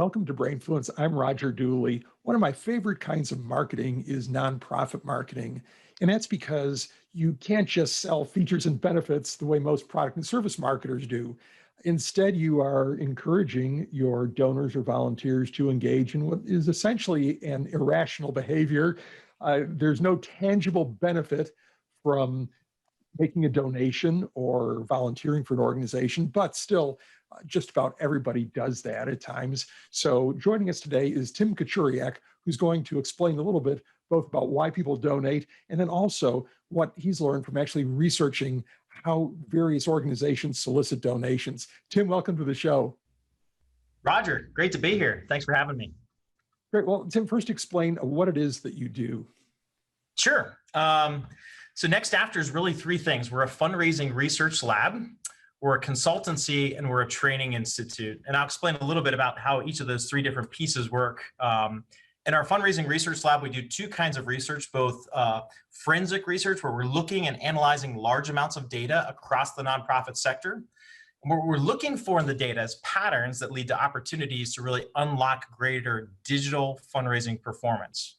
Welcome to Brainfluence. I'm Roger Dooley. One of my favorite kinds of marketing is nonprofit marketing. And that's because you can't just sell features and benefits the way most product and service marketers do. Instead, you are encouraging your donors or volunteers to engage in what is essentially an irrational behavior. There's no tangible benefit from making a donation or volunteering for an organization, but still, just about everybody does that at times. So joining us today is Tim Kachuriak, who's going to explain a little bit both about why people donate and then also what he's learned from actually researching how various organizations solicit donations. Tim, welcome to the show. Roger, great to be here. Thanks for having me. Great. Well, Tim, first explain what it is that you do. Sure. So NextAfter is really three things. We're a fundraising research lab, we're a consultancy, and we're a training institute. And I'll explain a little bit about how each of those three different pieces work. In our fundraising research lab, we do two kinds of research, both forensic research, where we're looking and analyzing large amounts of data across the nonprofit sector. And what we're looking for in the data is patterns that lead to opportunities to really unlock greater digital fundraising performance.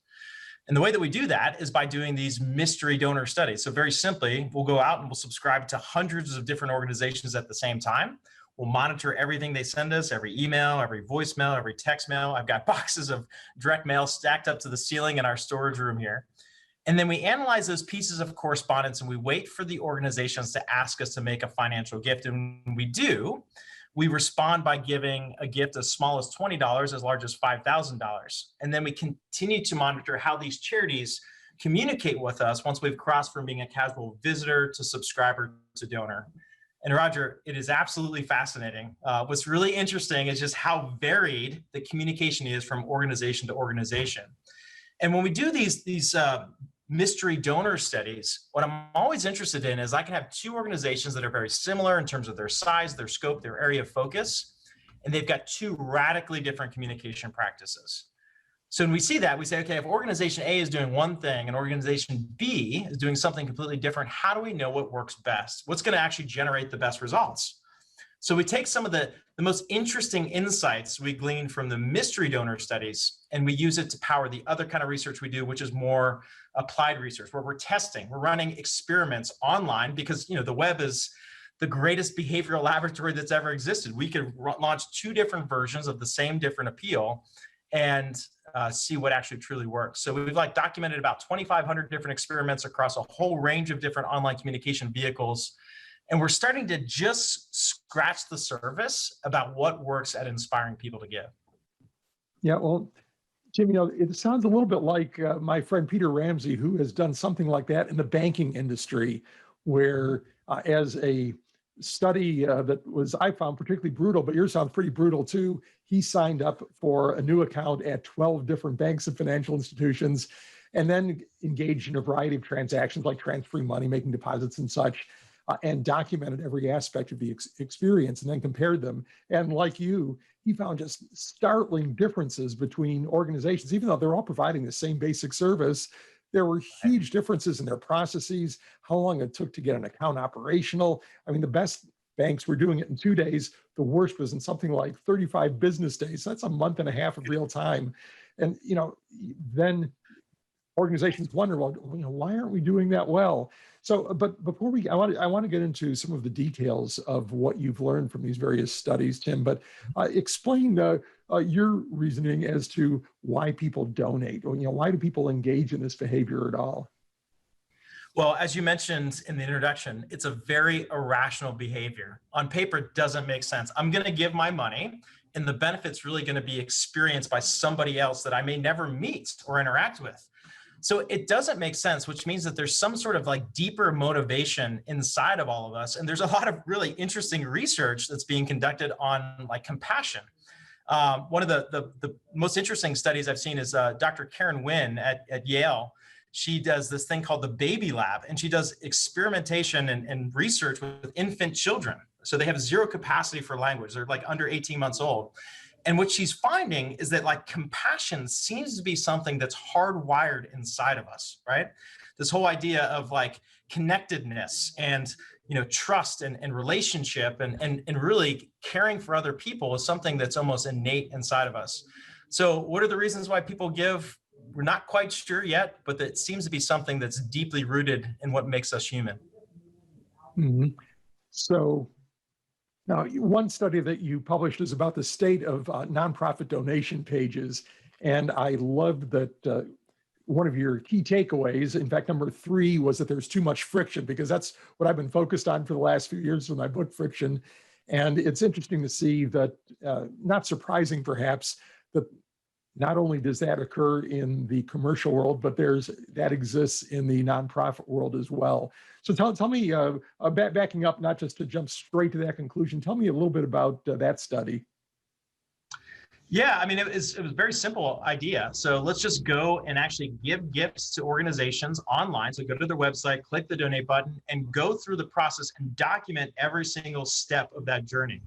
And the way that we do that is by doing these mystery donor studies. So very simply, we'll go out and we'll subscribe to hundreds of different organizations at the same time. We'll monitor everything they send us, every email, every voicemail, every text mail. I've got boxes of direct mail stacked up to the ceiling in our storage room here. And then we analyze those pieces of correspondence and we wait for the organizations to ask us to make a financial gift. And when we do, we respond by giving a gift as small as $20, as large as $5,000. And then we continue to monitor how these charities communicate with us once we've crossed from being a casual visitor to subscriber to donor. And Roger, it is absolutely fascinating. What's really interesting is just how varied the communication is from organization to organization. And when we do these mystery donor studies, what I'm always interested in is I can have two organizations that are very similar in terms of their size, their scope, their area of focus, and they've got two radically different communication practices. So when we see that, we say, okay, if organization A is doing one thing and organization B is doing something completely different, how do we know what works best? What's going to actually generate the best results? So we take some of the most interesting insights we glean from the mystery donor studies, and we use it to power the other kind of research we do, which is more applied research, where we're testing, we're running experiments online because, you know, the web is the greatest behavioral laboratory that's ever existed. We could launch two different versions of the same different appeal and see what actually truly works. So we've documented about 2,500 different experiments across a whole range of different online communication vehicles. And we're starting to just scratch the surface about what works at inspiring people to give. Yeah, well, Jim, you know, it sounds a little bit like my friend Peter Ramsey, who has done something like that in the banking industry, where as a study that was, I found particularly brutal, but yours sounds pretty brutal too. He signed up for a new account at 12 different banks and financial institutions, and then engaged in a variety of transactions like transferring money, making deposits and such. And documented every aspect of the experience and then compared them. And like you, he found just startling differences between organizations, even though they're all providing the same basic service. There were huge differences in their processes, how long it took to get an account operational. I mean, the best banks were doing it in 2 days. The worst was in something like 35 business days. That's a month and a half of real time. And, you know, then organizations wonder, well, you know, why aren't we doing that well? So, but before I want to get into some of the details of what you've learned from these various studies, Tim. But explain your reasoning as to why people donate, or, you know, why do people engage in this behavior at all? Well, as you mentioned in the introduction, it's a very irrational behavior. On paper, it doesn't make sense. I'm going to give my money, and the benefit's really going to be experienced by somebody else that I may never meet or interact with. So it doesn't make sense, which means that there's some sort of deeper motivation inside of all of us. And there's a lot of really interesting research that's being conducted on compassion. One of the most interesting studies I've seen is Dr. Karen Wynn at Yale. She does this thing called the Baby Lab, and she does experimentation and research with infant children. So they have zero capacity for language. They're under 18 months old. And what she's finding is that compassion seems to be something that's hardwired inside of us, right? This whole idea of connectedness and trust and relationship and really caring for other people is something that's almost innate inside of us. So what are the reasons why people give? We're not quite sure yet, but it seems to be something that's deeply rooted in what makes us human. Mhm. So now, one study that you published is about the state of nonprofit donation pages. And I loved that one of your key takeaways, in fact, number 3, was that there's too much friction, because that's what I've been focused on for the last few years with my book, Friction. And it's interesting to see that, not surprising perhaps, that not only does that occur in the commercial world, but that exists in the nonprofit world as well. So tell me, backing up, not just to jump straight to that conclusion, tell me a little bit about that study. Yeah, I mean, it was a very simple idea. So let's just go and actually give gifts to organizations online. So go to their website, click the donate button, and go through the process and document every single step of that journey.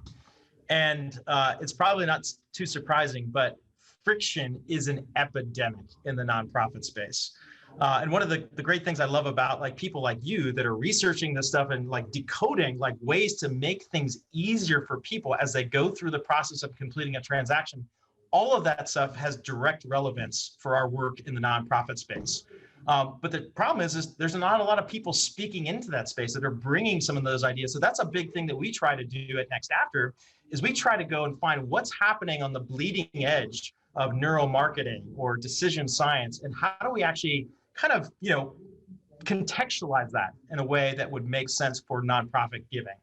And it's probably not too surprising, but friction is an epidemic in the nonprofit space. And one of the great things I love about people like you that are researching this stuff and decoding ways to make things easier for people as they go through the process of completing a transaction, all of that stuff has direct relevance for our work in the nonprofit space. But the problem is there's not a lot of people speaking into that space that are bringing some of those ideas. So that's a big thing that we try to do at NextAfter, is we try to go and find what's happening on the bleeding edge of neuromarketing or decision science, and how do we actually kind of contextualize that in a way that would make sense for nonprofit giving.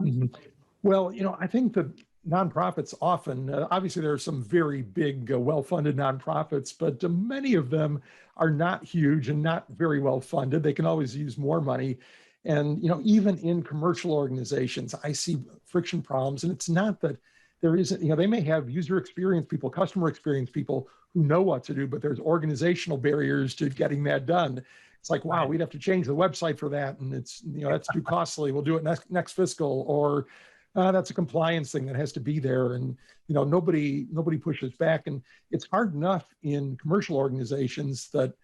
Mhm. Well, I think that nonprofits often, obviously there are some very big, well-funded nonprofits, but many of them are not huge and not very well funded. They can always use more money. And, even in commercial organizations, I see friction problems. And it's not that there isn't, they may have user experience people, customer experience people who know what to do, but there's organizational barriers to getting that done. It's like, wow, we'd have to change the website for that. And it's, that's too costly. We'll do it next fiscal, or that's a compliance thing that has to be there. And, nobody pushes back. And it's hard enough in commercial organizations that,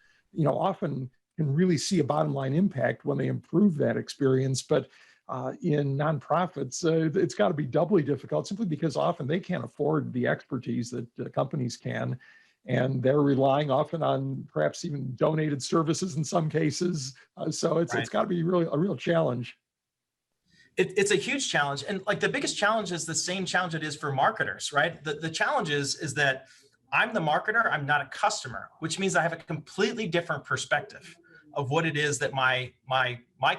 often can really see a bottom line impact when they improve that experience. But in nonprofits, it's got to be doubly difficult, simply because often they can't afford the expertise that companies can. And they're relying often on perhaps even donated services in some cases. So it's got to be really a real challenge. It's a huge challenge. And the biggest challenge is the same challenge it is for marketers, right? The challenge is that I'm the marketer, I'm not a customer, which means I have a completely different perspective of what it is that my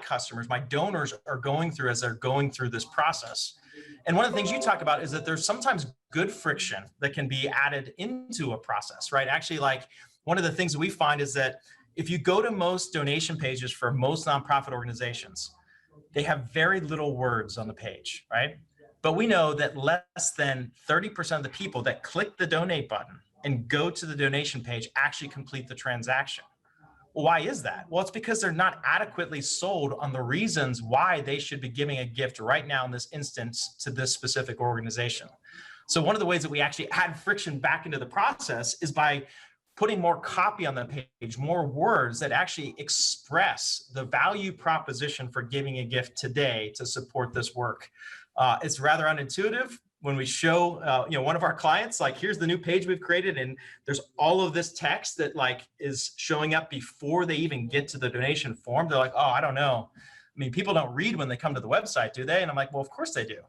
customers, my donors are going through as they're going through this process. And one of the things you talk about is that there's sometimes good friction that can be added into a process, right? Actually, one of the things that we find is that if you go to most donation pages for most nonprofit organizations, they have very little words on the page, right? But we know that less than 30% of the people that click the donate button and go to the donation page actually complete the transaction. Well, why is that? Well, it's because they're not adequately sold on the reasons why they should be giving a gift right now in this instance to this specific organization. So one of the ways that we actually add friction back into the process is by putting more copy on the page, more words that actually express the value proposition for giving a gift today to support this work. It's rather unintuitive when we show one of our clients, here's the new page we've created, and there's all of this text that is showing up before they even get to the donation form. They're like, oh, I don't know. I mean, people don't read when they come to the website, do they? And I'm like, well, of course they do,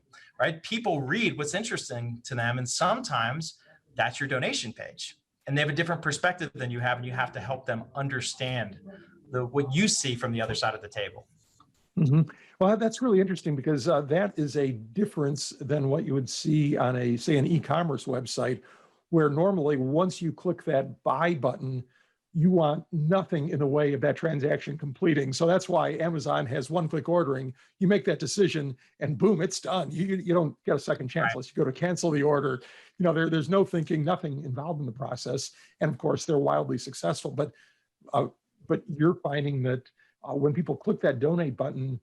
right? People read what's interesting to them, and sometimes that's your donation page. And they have a different perspective than you have, and you have to help them understand what you see from the other side of the table. Mm-hmm. Well, that's really interesting, because that is a difference than what you would see on say an e-commerce website, where normally once you click that buy button, you want nothing in the way of that transaction completing. So that's why Amazon has one-click ordering. You make that decision and boom, it's done. You don't get a second chance unless you go to cancel the order. There's no thinking, nothing involved in the process. And of course, they're wildly successful. But you're finding that when people click that donate button,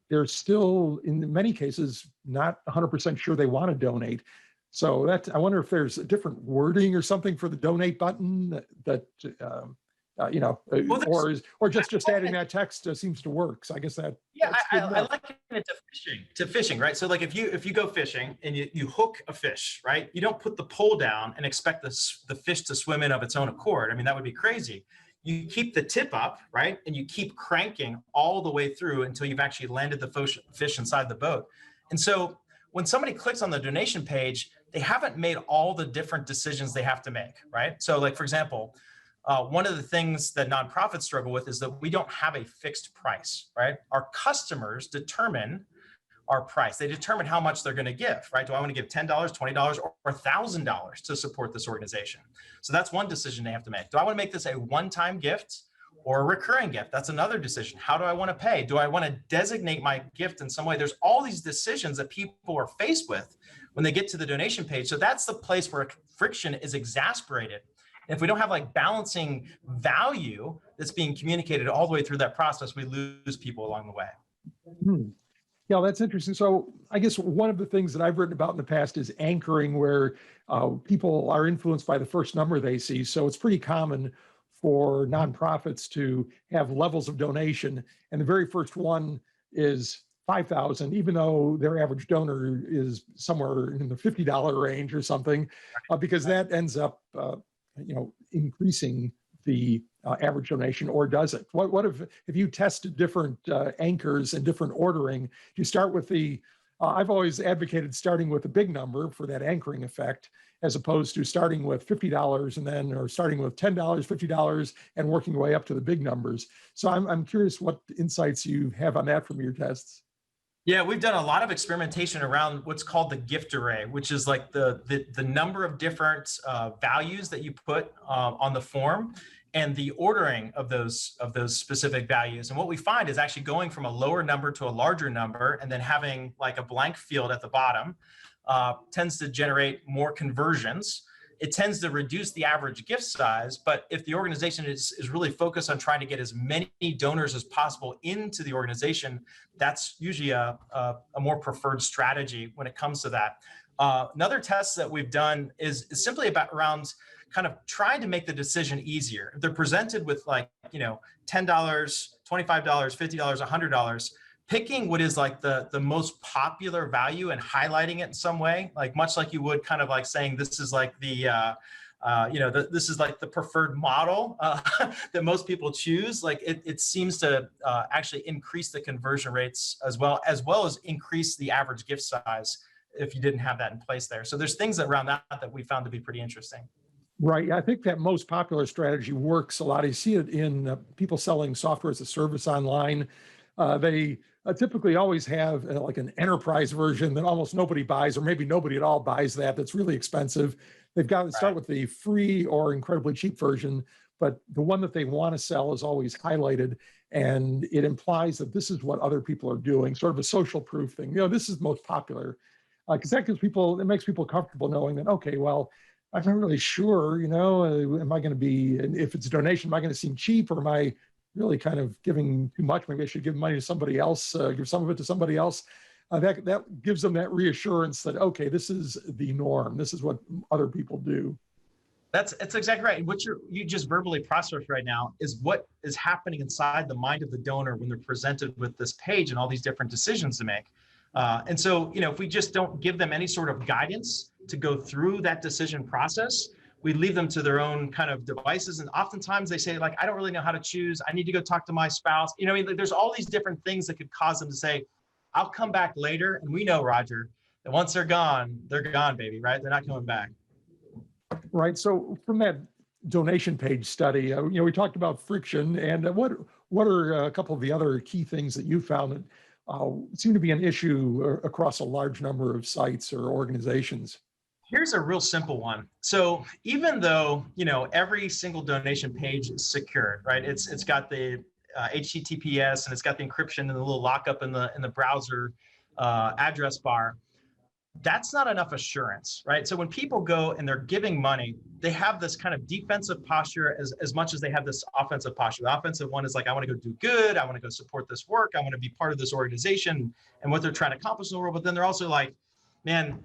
they're still, in many cases, not 100% sure they want to donate. So I wonder if there's a different wording or something for the donate button that Well, or just adding that text seems to work. So I guess yeah, that's good I enough. liken it to fishing, right? So like if you go fishing and you hook a fish, right? You don't put the pole down and expect the fish to swim in of its own accord. I mean, that would be crazy. You keep the tip up, right? And you keep cranking all the way through until you've actually landed the fish inside the boat. And so when somebody clicks on the donation page, they haven't made all the different decisions they have to make, right? So like, for example, one of the things that nonprofits struggle with is that we don't have a fixed price, right? Our customers determine our price. They determine how much they're going to give, right? Do I want to give $10, $20, or $1,000 to support this organization? So that's one decision they have to make. Do I want to make this a one-time gift or a recurring gift? That's another decision. How do I want to pay? Do I want to designate my gift in some way? There's all these decisions that people are faced with when they get to the donation page. So that's the place where friction is exasperated. And if we don't have like balancing value that's being communicated all the way through that process, we lose people along the way. Hmm. Yeah, that's interesting. So I guess one of the things that I've written about in the past is anchoring, where people are influenced by the first number they see. So it's pretty common for nonprofits to have levels of donation, and the very first one is 5,000, even though their average donor is somewhere in the $50 range or something, because that ends up, increasing the average donation, or does it? What if you tested different anchors and different ordering? You start with I've always advocated starting with a big number for that anchoring effect, as opposed to starting with $50 or starting with $10, $50, and working your way up to the big numbers. So I'm curious what insights you have on that from your tests. Yeah, we've done a lot of experimentation around what's called the gift array, which is like the number of different values that you put on the form, and the ordering of those specific values. And what we find is actually going from a lower number to a larger number, and then having like a blank field at the bottom tends to generate more conversions. It tends to reduce the average gift size, but if the organization is really focused on trying to get as many donors as possible into the organization, that's usually a more preferred strategy when it comes to that. Another test that we've done is simply around kind of trying to make the decision easier. If they're presented with like, $10, $25, $50, $100, picking what is like the most popular value and highlighting it in some way, like much like you would kind of like saying, this is like this is like the preferred model that most people choose. Like it seems to actually increase the conversion rates as well as increase the average gift size if you didn't have that in place there. So there's things around that we found to be pretty interesting. Right. I think that most popular strategy works a lot. I see it in people selling software as a service online. They typically always have like an enterprise version that almost nobody buys, or maybe nobody at all buys that's really expensive. They've got to start with the free or incredibly cheap version, but the one that they want to sell is always highlighted, and it implies that this is what other people are doing, sort of a social proof thing. This is most popular, because that it makes people comfortable knowing that, okay, well, I'm not really sure, am I going to be, and if it's a donation, am I going to seem cheap, or am I really kind of giving too much? Maybe I should give money to somebody else, give some of it to somebody else. That gives them that reassurance that, okay, this is the norm. This is what other people do. That's exactly right. And what you just verbally processed right now is what is happening inside the mind of the donor when they're presented with this page and all these different decisions to make. And so, if we just don't give them any sort of guidance to go through that decision process, we leave them to their own kind of devices. And oftentimes they say, like, I don't really know how to choose. I need to go talk to my spouse. There's all these different things that could cause them to say, I'll come back later. And we know, Roger, that once they're gone, baby, right? They're not coming back. Right. So from that donation page study, we talked about friction, and what are a couple of the other key things that you found that seem to be an issue across a large number of sites or organizations? Here's a real simple one. So even though, every single donation page is secured, right? It's got the HTTPS, and it's got the encryption and the little lockup in the browser address bar. That's not enough assurance, right? So when people go and they're giving money, they have this kind of defensive posture as much as they have this offensive posture. The offensive one is like, I want to go do good. I want to go support this work. I want to be part of this organization and what they're trying to accomplish in the world. But then they're also like, man,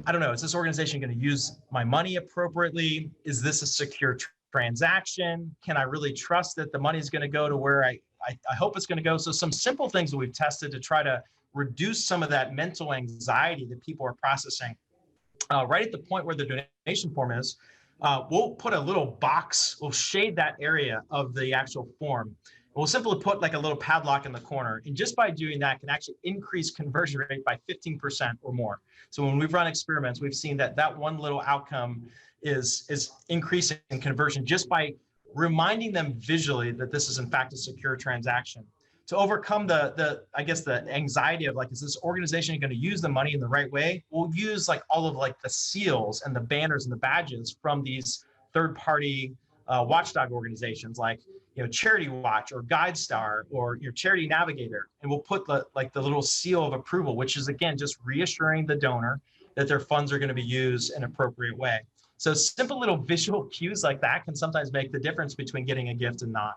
I don't know, is this organization going to use my money appropriately? Is this a secure transaction? Can I really trust that the money is going to go to where I hope it's going to go? So some simple things that we've tested to try to reduce some of that mental anxiety that people are processing. Right at the point where the donation form is, we'll put a little box, we'll shade that area of the actual form. We'll simply put like a little padlock in the corner. And just by doing that can actually increase conversion rate by 15% or more. So when we've run experiments, we've seen that that one little outcome is increasing conversion just by reminding them visually that this is in fact a secure transaction. To overcome the anxiety of like, is this organization going to use the money in the right way? We'll use like all of like the seals and the banners and the badges from these third-party watchdog organizations like, you know, Charity Watch or GuideStar or your Charity Navigator, and we'll put the little seal of approval, which is again just reassuring the donor that their funds are going to be used in an appropriate way. So simple little visual cues like that can sometimes make the difference between getting a gift and not.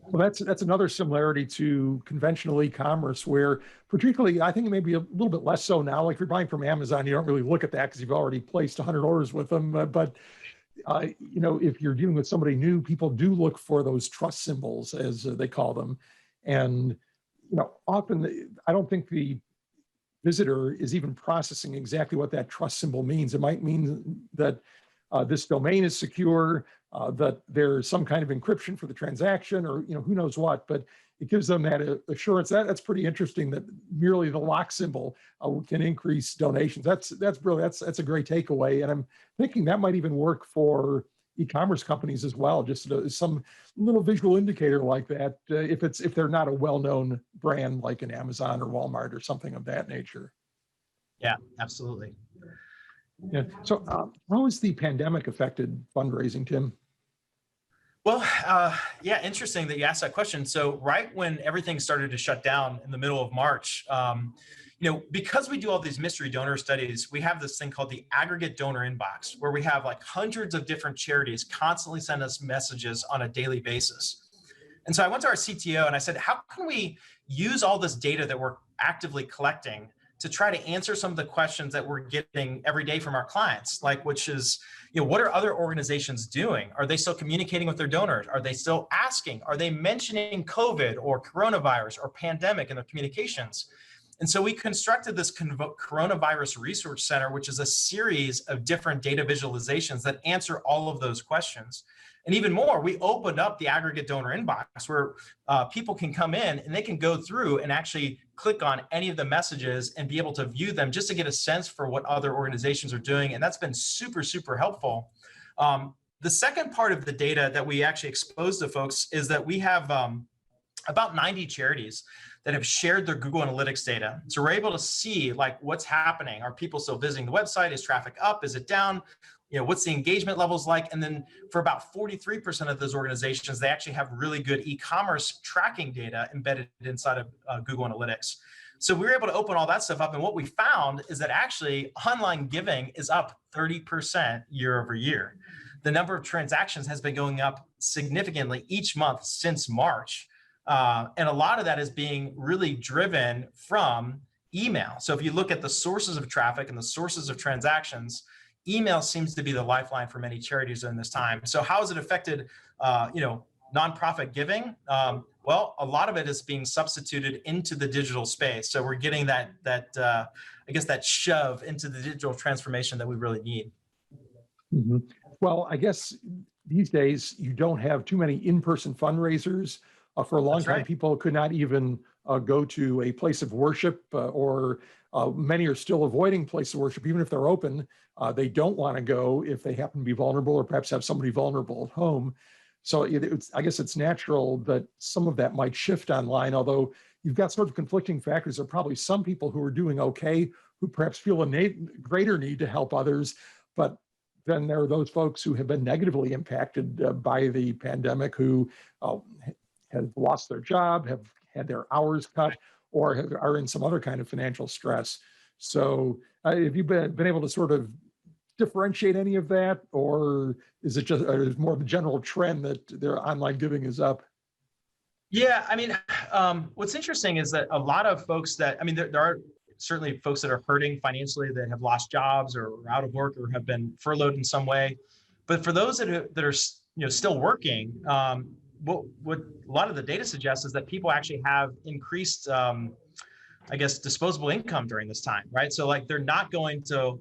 Well, that's another similarity to conventional e-commerce, where particularly, I think maybe a little bit less so now. Like if you're buying from Amazon, you don't really look at that because you've already placed 100 orders with them. But you know, if you're dealing with somebody new, people do look for those trust symbols, as they call them. And you know, often I don't think the visitor is even processing exactly what that trust symbol means. It might mean that this domain is secure, that there's some kind of encryption for the transaction, or you know, who knows what, but it gives them that assurance. That's pretty interesting, that merely the lock symbol can increase donations. That's a great takeaway, and I'm thinking that might even work for e-commerce companies as well. Just some little visual indicator like that, if they're not a well-known brand like an Amazon or Walmart or something of that nature. Yeah, absolutely. Yeah. So, how has the pandemic affected fundraising, Tim? Well, yeah, interesting that you asked that question. So right when everything started to shut down in the middle of March, you know, because we do all these mystery donor studies, we have this thing called the aggregate donor inbox, where we have like hundreds of different charities constantly send us messages on a daily basis. And so I went to our CTO and I said, how can we use all this data that we're actively collecting to try to answer some of the questions that we're getting every day from our clients, like, which is, you know, what are other organizations doing? Are they still communicating with their donors? Are they still asking? Are they mentioning COVID or coronavirus or pandemic in their communications? And so we constructed this coronavirus research center, which is a series of different data visualizations that answer all of those questions. And even more, we opened up the aggregate donor inbox where people can come in and they can go through and actually click on any of the messages and be able to view them just to get a sense for what other organizations are doing. And that's been super, super helpful. The second part of the data that we actually exposed to folks is that we have about 90 charities that have shared their Google Analytics data. So we're able to see like what's happening. Are people still visiting the website? Is traffic up? Is it down? You know, what's the engagement levels like? And then for about 43% of those organizations, they actually have really good e-commerce tracking data embedded inside of Google Analytics. So we were able to open all that stuff up. And what we found is that actually online giving is up 30% year over year. The number of transactions has been going up significantly each month since March. And a lot of that is being really driven from email. So if you look at the sources of traffic and the sources of transactions, email seems to be the lifeline for many charities during this time. So how has it affected, you know, nonprofit giving? Well, a lot of it is being substituted into the digital space. So we're getting that I guess that shove into the digital transformation that we really need. Mm-hmm. Well, I guess these days you don't have too many in-person fundraisers. For a long time, right. People could not even go to a place of worship, or many are still avoiding places of worship, even if they're open. They don't want to go if they happen to be vulnerable, or perhaps have somebody vulnerable at home. So I guess it's natural that some of that might shift online, although you've got sort of conflicting factors. There are probably some people who are doing okay, who perhaps feel a greater need to help others, but then there are those folks who have been negatively impacted by the pandemic, who have lost their job, have had their hours cut, or are in some other kind of financial stress. So have you been able to sort of differentiate any of that, or is it just more of a general trend that their online giving is up? Yeah, I mean, what's interesting is that a lot of folks that, I mean, there are certainly folks that are hurting financially, that have lost jobs or are out of work or have been furloughed in some way. But for those that are still working, what a lot of the data suggests is that people actually have increased, I guess, disposable income during this time, right? So like they're not going to,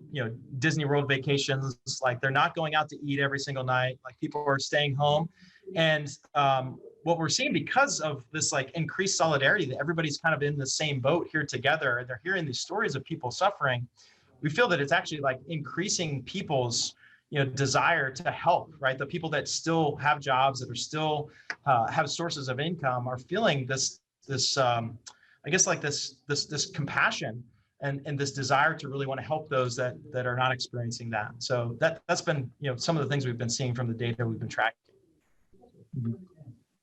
Disney World vacations, like they're not going out to eat every single night, like people are staying home. And what we're seeing because of this like increased solidarity, that everybody's kind of in the same boat here together, and they're hearing these stories of people suffering, we feel that it's actually like increasing people's desire to help, right? The people that still have jobs, that are still have sources of income, are feeling this I guess like this compassion and this desire to really want to help those that are not experiencing that. So that's been some of the things we've been seeing from the data we've been tracking.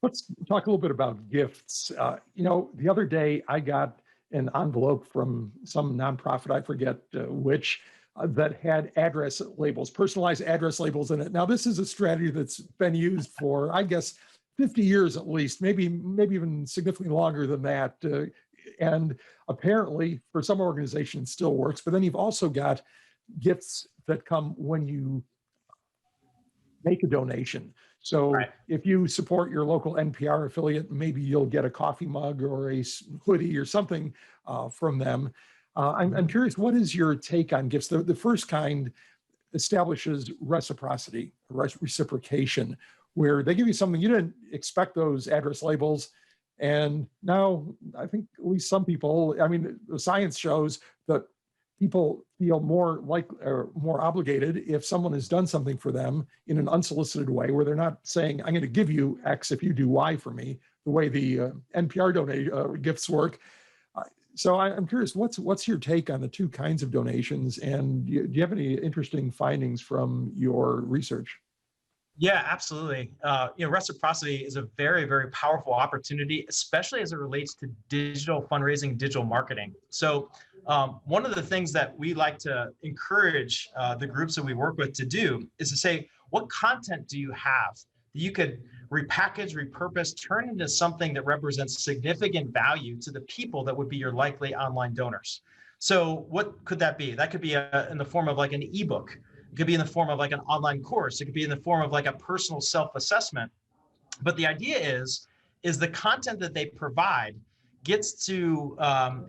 Let's talk a little bit about gifts. The other day I got an envelope from some nonprofit, I forget which, that had address labels, personalized address labels in it. Now, this is a strategy that's been used for, I guess, 50 years at least, maybe even significantly longer than that. And apparently, for some organizations, still works. But then you've also got gifts that come when you make a donation. So Right. If you support your local NPR affiliate, maybe you'll get a coffee mug or a hoodie or something from them. I'm curious, what is your take on gifts? The first kind establishes reciprocity, reciprocation, where they give you something you didn't expect, those address labels. And now I think at least some people, the science shows that people feel more obligated if someone has done something for them in an unsolicited way, where they're not saying, I'm going to give you X if you do Y for me, the way the NPR gifts work. So I'm curious, what's your take on the two kinds of donations? And do you have any interesting findings from your research? Yeah, absolutely. Reciprocity is a very, very powerful opportunity, especially as it relates to digital fundraising, digital marketing. So one of the things that we like to encourage the groups that we work with to do is to say, what content do you have that you could repackage, repurpose, turn into something that represents significant value to the people that would be your likely online donors? So what could that be? That could be in the form of like an ebook. It could be in the form of like an online course. It could be in the form of like a personal self-assessment. But the idea is the content that they provide gets to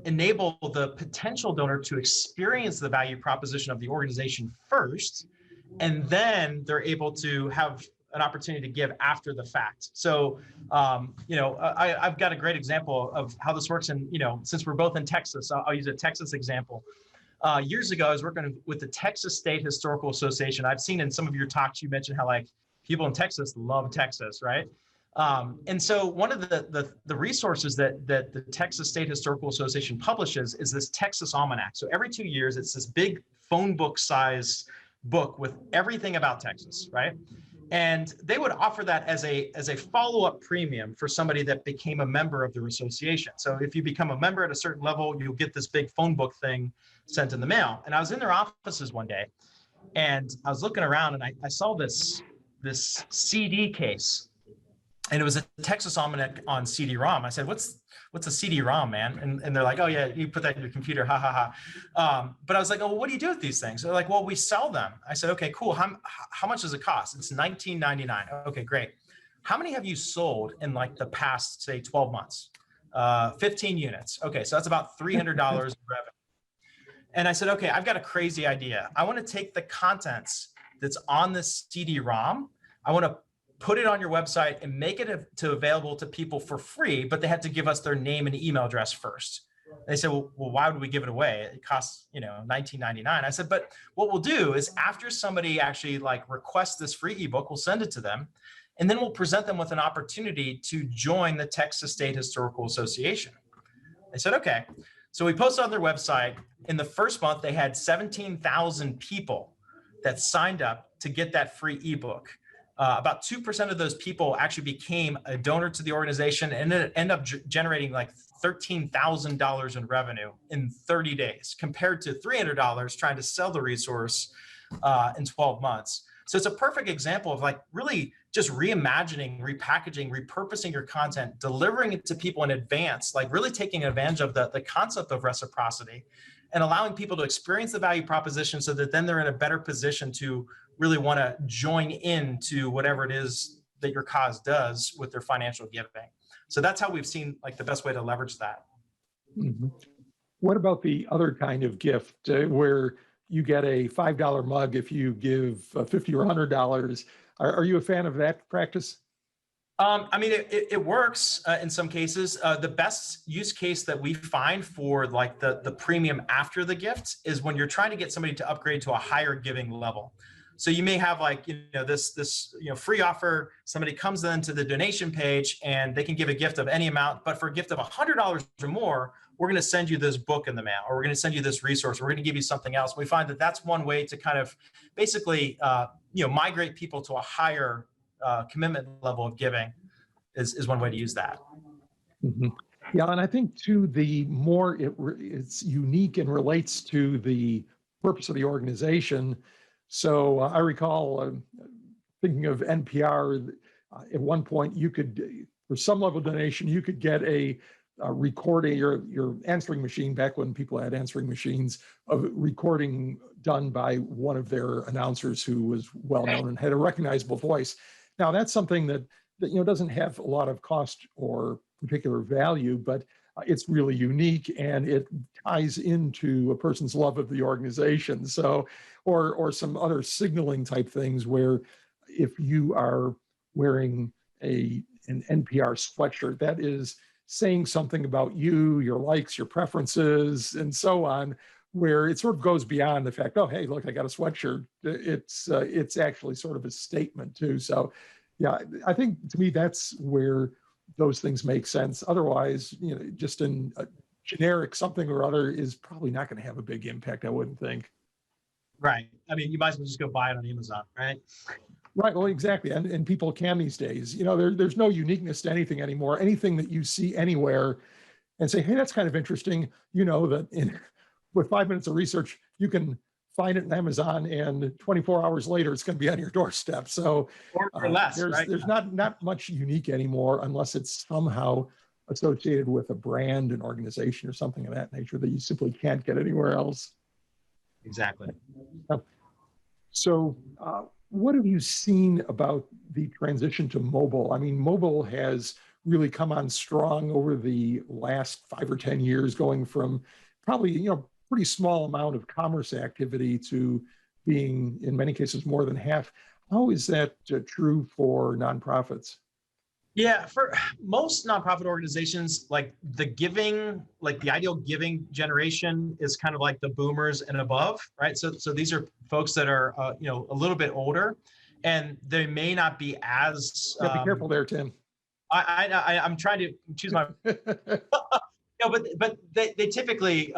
enable the potential donor to experience the value proposition of the organization first, and then they're able to have an opportunity to give after the fact. So, I've got a great example of how this works. And, since we're both in Texas, I'll use a Texas example. Years ago, I was working with the Texas State Historical Association. I've seen in some of your talks, you mentioned how like people in Texas love Texas, right? And so one of the resources that the Texas State Historical Association publishes is this Texas Almanac. So every 2 years, it's this big phone book size book with everything about Texas, right? And they would offer that as a follow-up premium for somebody that became a member of their association. So if you become a member at a certain level, you'll get this big phone book thing sent in the mail. And I was in their offices one day, and I was looking around, and I saw this CD case, and it was a Texas Almanac on CD-ROM. I said, what's a CD-ROM, man? And they're like, oh yeah, you put that in your computer, ha ha ha. But I was like, oh, what do you do with these things? They're like, well, we sell them. I said, okay, cool. How much does it cost? It's $19.99. Okay, great. How many have you sold in like the past, say, 12 months? 15 units. Okay, so that's about $300 in revenue. And I said, okay, I've got a crazy idea. I want to take the contents that's on this CD-ROM. I want to put it on your website and make it available to people for free, but they had to give us their name and email address first. They said, well, why would we give it away? It costs, $19.99. I said, but what we'll do is after somebody actually like requests this free ebook, we'll send it to them, and then we'll present them with an opportunity to join the Texas State Historical Association. They said, okay. So we posted on their website. In the first month, they had 17,000 people that signed up to get that free ebook. About 2% of those people actually became a donor to the organization, and it ended up generating like $13,000 in revenue in 30 days, compared to $300 trying to sell the resource in 12 months. So it's a perfect example of like really just reimagining, repackaging, repurposing your content, delivering it to people in advance, like really taking advantage of the concept of reciprocity and allowing people to experience the value proposition so that then they're in a better position to really want to join into whatever it is that your cause does with their financial giving. So that's how we've seen like the best way to leverage that. Mhm. What about the other kind of gift where you get a $5 mug if you give $50 or $100? Are you a fan of that practice? I mean, it works in some cases. The best use case that we find for like the premium after the gift is when you're trying to get somebody to upgrade to a higher giving level. So you may have like, this free offer, somebody comes then to the donation page and they can give a gift of any amount, but for a gift of $100 or more, we're going to send you this book in the mail, or we're going to send you this resource, or we're going to give you something else. We find that that's one way to kind of basically, migrate people to a higher commitment level of giving is one way to use that. Mhm. Yeah, and I think too, the more it's unique and relates to the purpose of the organization. So I recall thinking of NPR. At one point, you could, for some level of donation, you could get a recording your answering machine, back when people had answering machines, of recording done by one of their announcers who was well known and had a recognizable voice. Now that's something that doesn't have a lot of cost or particular value, but it's really unique and it ties into a person's love of the organization. So, or some other signaling type things where if you are wearing an NPR sweatshirt, that is saying something about you, your likes, your preferences, and so on, where it sort of goes beyond the fact, oh, hey, look, I got a sweatshirt. It's actually sort of a statement too. So yeah, I think to me, that's where those things make sense. Otherwise, just in a generic something or other is probably not going to have a big impact, I wouldn't think. Right. I mean, you might as well just go buy it on Amazon, right? Right. Well, exactly. And people can these days. There's no uniqueness to anything anymore. Anything that you see anywhere and say, hey, that's kind of interesting, that with 5 minutes of research, you can find it in Amazon, and 24 hours later, it's going to be on your doorstep. So Or less, there's right? there's not much unique anymore, unless it's somehow associated with a brand, an organization, or something of that nature that you simply can't get anywhere else. Exactly. So what have you seen about the transition to mobile? I mean, mobile has really come on strong over the last 5 or 10 years, going from probably, pretty small amount of commerce activity to being, in many cases, more than half. How is that true for nonprofits? Yeah, for most nonprofit organizations, like the ideal giving generation is kind of like the boomers and above, right? So these are folks that are, a little bit older, and they may not be as. Yeah, be careful there, Tim. I'm trying to choose my. But they typically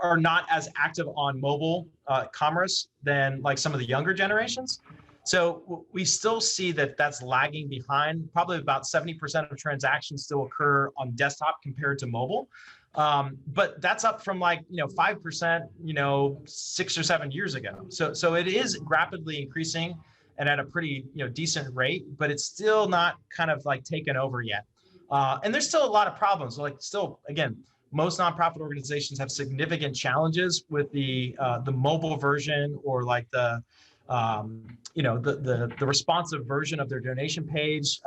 are not as active on mobile commerce than like some of the younger generations. So we still see that that's lagging behind. Probably about 70% of transactions still occur on desktop compared to mobile. But that's up from 5%, 6 or 7 years ago. So it is rapidly increasing and at a pretty decent rate, but it's still not kind of like taken over yet. And there's still a lot of problems. Again, most nonprofit organizations have significant challenges with the mobile version, or like the responsive version of their donation page.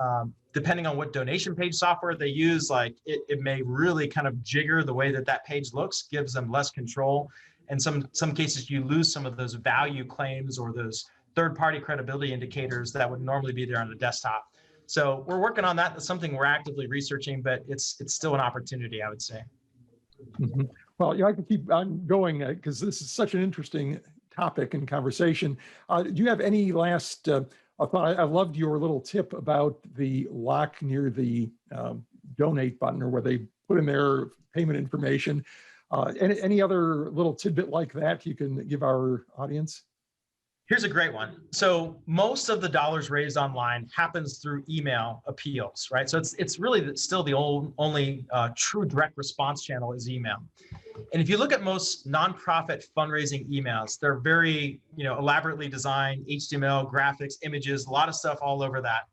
Depending on what donation page software they use, like it may really kind of jigger the way that page looks, gives them less control. And some cases you lose some of those value claims or those third-party credibility indicators that would normally be there on the desktop. So we're working on that. That's something we're actively researching, but it's still an opportunity, I would say. Mm-hmm. Well, I can keep on going because this is such an interesting topic and conversation. Do you have any last thought? I loved your little tip about the lock near the donate button, or where they put in their payment information. Any other little tidbit like that you can give our audience? Here's a great one. So most of the dollars raised online happens through email appeals, right? So it's really still the only true direct response channel is email. And if you look at most nonprofit fundraising emails, they're very elaborately designed, HTML, graphics, images, a lot of stuff all over that.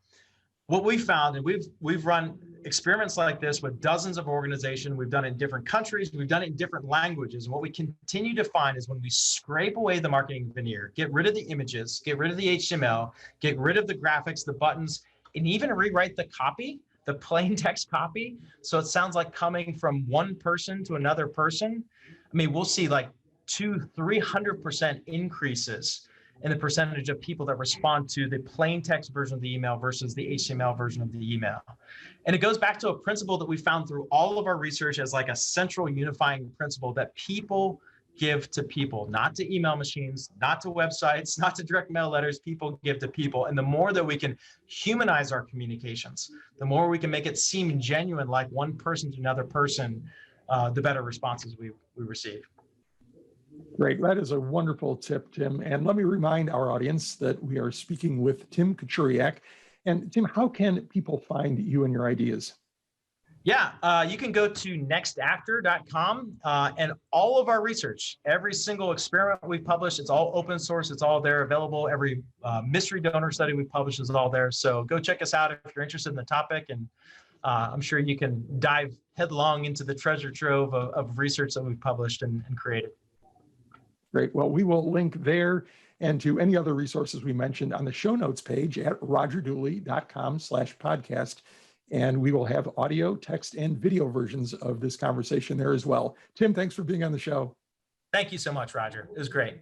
What we found, and we've run experiments like this with dozens of organizations. We've done it in different countries. We've done it in different languages. And what we continue to find is when we scrape away the marketing veneer, get rid of the images, get rid of the HTML, get rid of the graphics, the buttons, and even rewrite the copy, the plain text copy, so it sounds like coming from one person to another person. I mean, we'll see like 200-300% increases in the percentage of people that respond to the plain text version of the email versus the HTML version of the email. And it goes back to a principle that we found through all of our research as like a central unifying principle that people give to people, not to email machines, not to websites, not to direct mail letters. People give to people. And the more that we can humanize our communications, the more we can make it seem genuine, like one person to another person, the better responses we receive. Great. That is a wonderful tip, Tim. And let me remind our audience that we are speaking with Tim Kachuriak. And Tim, how can people find you and your ideas? Yeah, you can go to nextafter.com and all of our research, every single experiment we publish, it's all open source, it's all there available. Every mystery donor study we publish is all there. So go check us out if you're interested in the topic. And I'm sure you can dive headlong into the treasure trove of research that we've published and created. Great. Well, we will link there and to any other resources we mentioned on the show notes page at rogerdooley.com/podcast. And we will have audio, text, and video versions of this conversation there as well. Tim, thanks for being on the show. Thank you so much, Roger. It was great.